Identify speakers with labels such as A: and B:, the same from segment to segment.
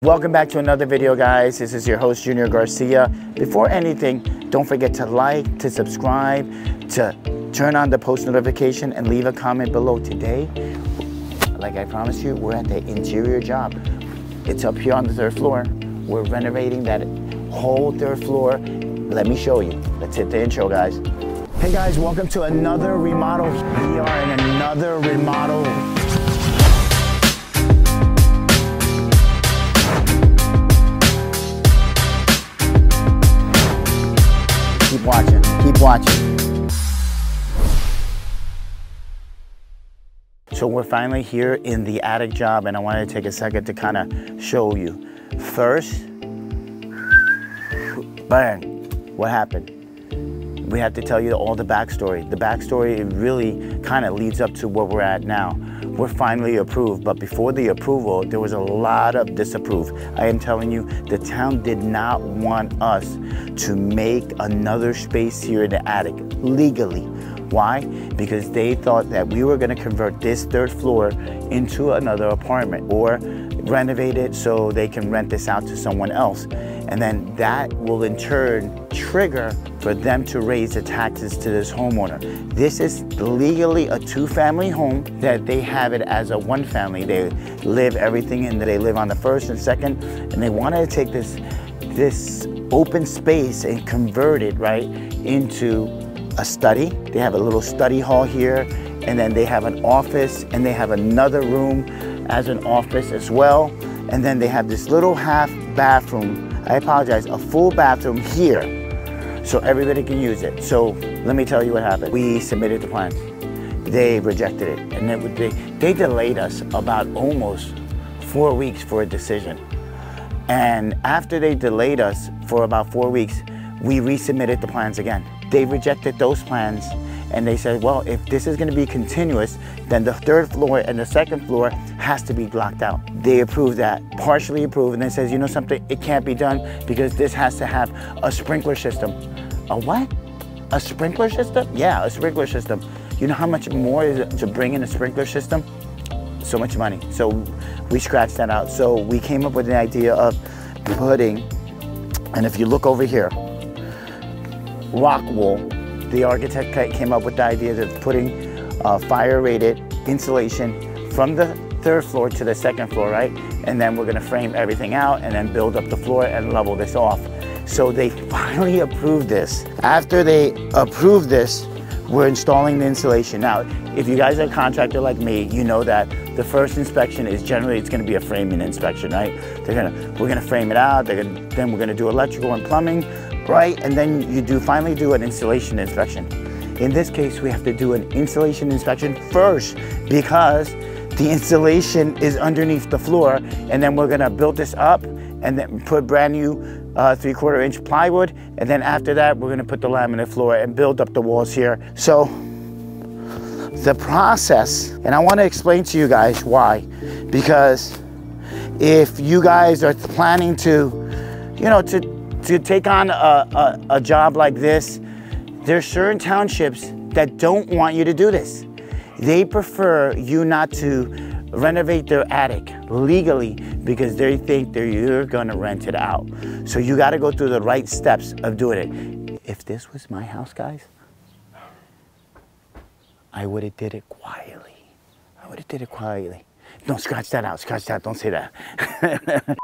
A: Welcome back to another video, guys. This is your host, Junior Garcia. Before anything, don't forget to like, to subscribe, to turn on the post notification, and leave a comment below. Today, like I promised you, we're at the interior job. It's up here on the third floor. We're renovating that whole third floor. Let me show you. Let's hit the intro, guys. Hey guys, welcome to another remodel. We are in another remodel. Keep watching, keep watching. So we're finally here in the attic job, and I wanted to take a second to kind of show you. First, bang, what happened? We have to tell you all the backstory. The backstory really kind of leads up to where we're at now. We're finally approved, but before the approval, there was a lot of disapprove. I am telling you, the town did not want us to make another space here in the attic legally. Why? Because they thought that we were going to convert this third floor into another apartment or renovate it so they can rent this out to someone else. And then that will in turn trigger for them to raise the taxes to this homeowner. This is legally a two-family home that they have it as a one-family. They live everything in, they live on the first and second, and they wanted to take this open space and convert it right into a study. They have a little study hall here, and then they have an office, and they have another room as an office as well. And then they have this little half bathroom. I apologize, a full bathroom here, so everybody can use it. So let me tell you what happened. We submitted the plans. They rejected it, and they delayed us about almost 4 weeks for a decision. And after they delayed us for about 4 weeks, we resubmitted the plans again. They rejected those plans, and they said, well, if this is going to be continuous, then the third floor and the second floor has to be blocked out. They approved that, partially approved, and then says, you know something, it can't be done because this has to have a sprinkler system. A what? A sprinkler system? Yeah, a sprinkler system. You know how much more is it to bring in a sprinkler system? So much money. So we scratched that out. So we came up with the idea of putting, and if you look over here, rock wool. The architect came up with the idea of putting fire-rated insulation from the third floor to the second floor, right? And then we're gonna frame everything out and then build up the floor and level this off. So they finally approved this. After they approved this, we're installing the insulation. Now, if you guys are a contractor like me, you know that the first inspection is generally, it's gonna be a framing inspection, right? We're gonna frame it out, then we're gonna do electrical and plumbing, right? And then you finally do an installation inspection. In this case, we have to do an installation inspection first because the installation is underneath the floor, and then we're gonna build this up and then put brand new 3/4 inch plywood. And then after that, we're gonna put the laminate floor and build up the walls here. So the process, and I wanna explain to you guys why, because if you guys are planning to, you know, to take on a job like this, there's certain townships that don't want you to do this. They prefer you not to renovate their attic legally because they think you're gonna rent it out. So you gotta go through the right steps of doing it. If this was my house, guys, I would have did it quietly. I would have did it quietly. Don't scratch that out, scratch that, don't say that.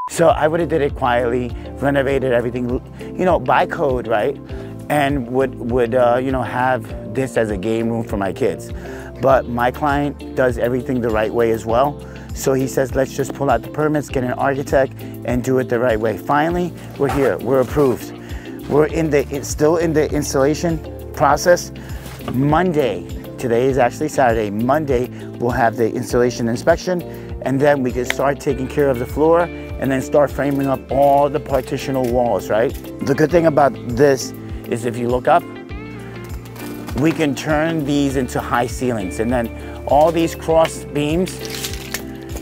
A: So I would have did it quietly, renovated everything, you know, by code, right? And would you know, have this as a game room for my kids. But my client does everything the right way as well. So he says, let's just pull out the permits, get an architect, and do it the right way. Finally, we're here, we're approved. We're still in the installation process. Monday, today is actually Saturday, Monday, we'll have the installation inspection, and then we can start taking care of the floor and then start framing up all the partitional walls, right? The good thing about this is if you look up, we can turn these into high ceilings, and then all these cross beams,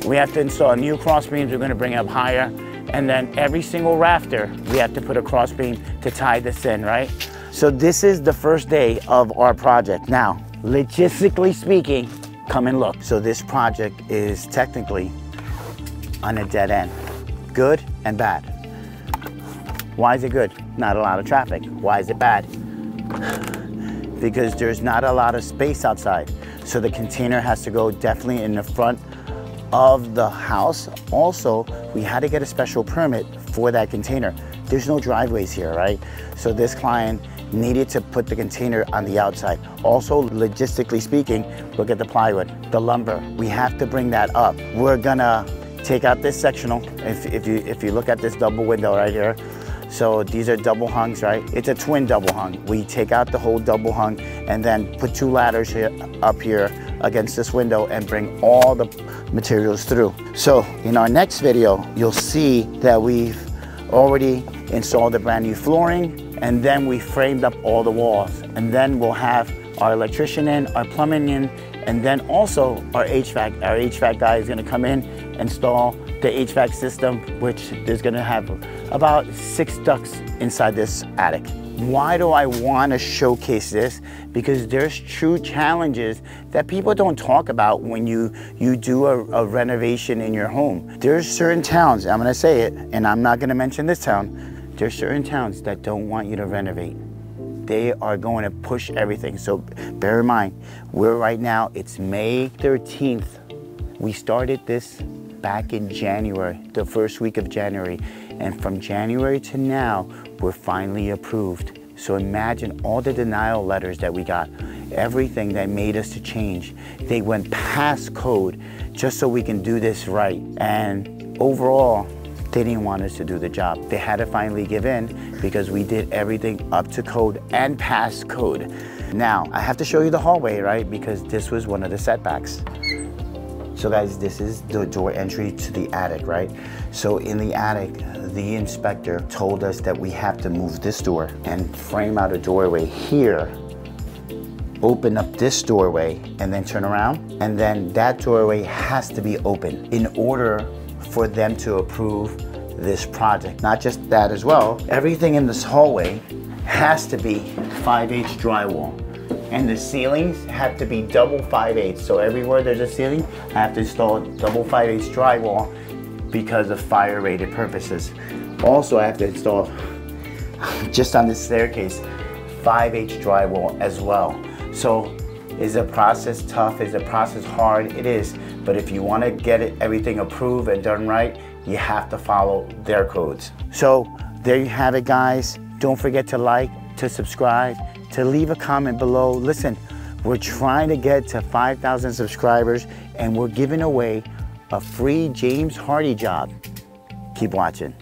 A: we have to install new cross beams, we're gonna bring up higher, and then every single rafter, we have to put a cross beam to tie this in, right? So this is the first day of our project. Now, logistically speaking, come and look. So this project is technically on a dead end. good and bad. Why is it good? Not a lot of traffic. Why is it bad? Because there's not a lot of space outside. So the container has to go definitely in the front of the house. Also, we had to get a special permit for that container. There's no driveways here, right? So this client needed to put the container on the outside. Also, logistically speaking, look at the plywood, the lumber. We have to bring that up. We're gonna take out this sectional. If you look at this double window right here, so these are double hungs, right? It's a twin double hung. We take out the whole double hung and then put 2 ladders here, up here against this window and bring all the materials through. So in our next video, you'll see that we've already installed the brand new flooring, and then we framed up all the walls. And then we'll have our electrician in, our plumbing in, and then also our HVAC. Our HVAC guy is gonna come in, install the HVAC system, which is gonna have about 6 ducts inside this attic. Why do I wanna showcase this? Because there's true challenges that people don't talk about when you do a renovation in your home. There's certain towns, I'm gonna say it, and I'm not gonna mention this town, there's certain towns that don't want you to renovate. They are going to push everything. So bear in mind, right now, it's May 13th. We started this back in January, the first week of January. And from January to now, we're finally approved. So imagine all the denial letters that we got, everything that made us to change. They went past code just so we can do this right. And overall, they didn't want us to do the job. They had to finally give in because we did everything up to code and past code. Now, I have to show you the hallway, right? Because this was one of the setbacks. So guys, this is the door entry to the attic, right? So in the attic, the inspector told us that we have to move this door and frame out a doorway here, open up this doorway and then turn around. And then that doorway has to be open in order for them to approve this project. Not just that as well, everything in this hallway has to be 5/8 drywall. And the ceilings have to be double 5/8. So everywhere there's a ceiling, I have to install double 5/8 drywall because of fire rated purposes. Also, I have to install, just on this staircase, 5/8 drywall as well. So is the process tough? Is the process hard? It is. But if you want to get everything approved and done right, you have to follow their codes. So there you have it, guys. Don't forget to like, to subscribe, to leave a comment below. Listen, we're trying to get to 5,000 subscribers and we're giving away a free James Hardy job. Keep watching.